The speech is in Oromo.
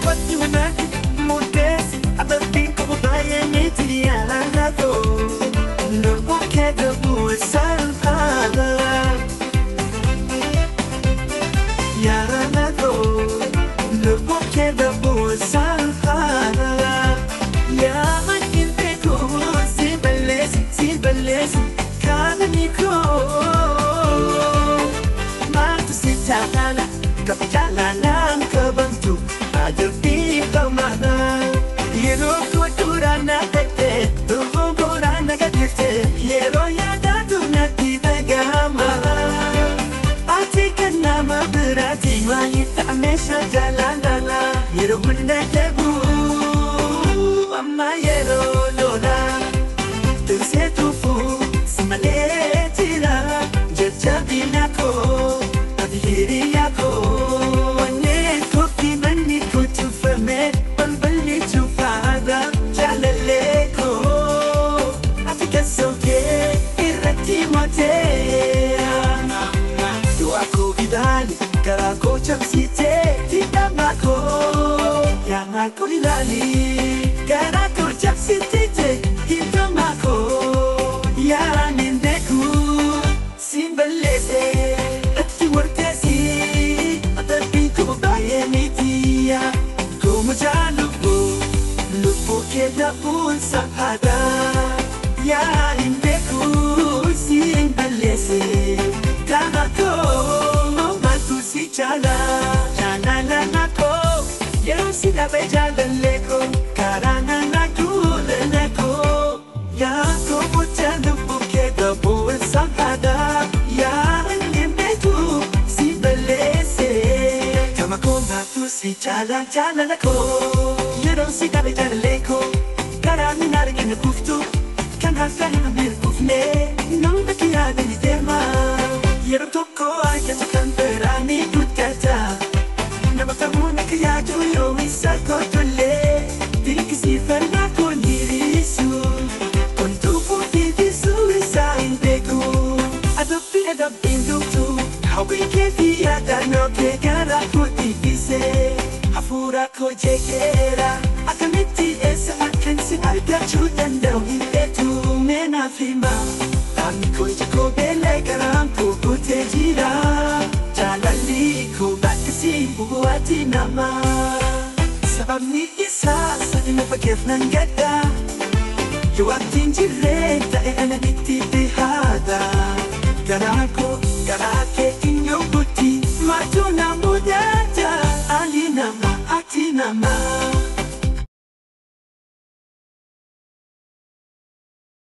Wati manaki mudesi adabiko baye miti ya lanato Nubu keda buwe salpada Ya lanato Nubu keda buwe salpada Ya makinteku Sibalesi Kananiko Matu sitana Kapjalanan kebentuk Ajar di kemana Hero kuaturana tete Tuhumurana gadete Hero ya datu nanti tegama Artikan nama berarti Wanita mesha jalan dala Hero benda tebu Mama hero lola Tersetufu Semaletira Jajabinako Adi hiri ako Karaku capsite tidak mako yang aku dilali karaku capsite tidak mako yang nendeku simbalese ati wartesi tapi ku baye mitia ku majaluku lupu keda pun sahada yang nendeku simbalese karaku Jala nako Yero sila bejala leko Karana naku Yako mutana bukeda buwan sangada Ya nimeku Sibalese Kamako matu si jala nako Yero sila bejala leko Karana naringin na kuftu Kan haflani na mir kufne Nung nakiyada ni tema Yero toko ay katakan berani kata Nama kamu nak kaya tuyo isa ko tole Di kasi farna ko nirisu Kuntu puti disu isa indeku Adab induktu Hawi kefi adano ke gara puti bise Hafura ko jekera Akamiti esa akan si alga chudan daw hindetu Menafima Kami ko jako bele garang pupute jira Jalali ko bakasi buati nama Sabab ni isa sa inapagif ng gada Yuwating direkta e ananiti tihada Garako, garake inyong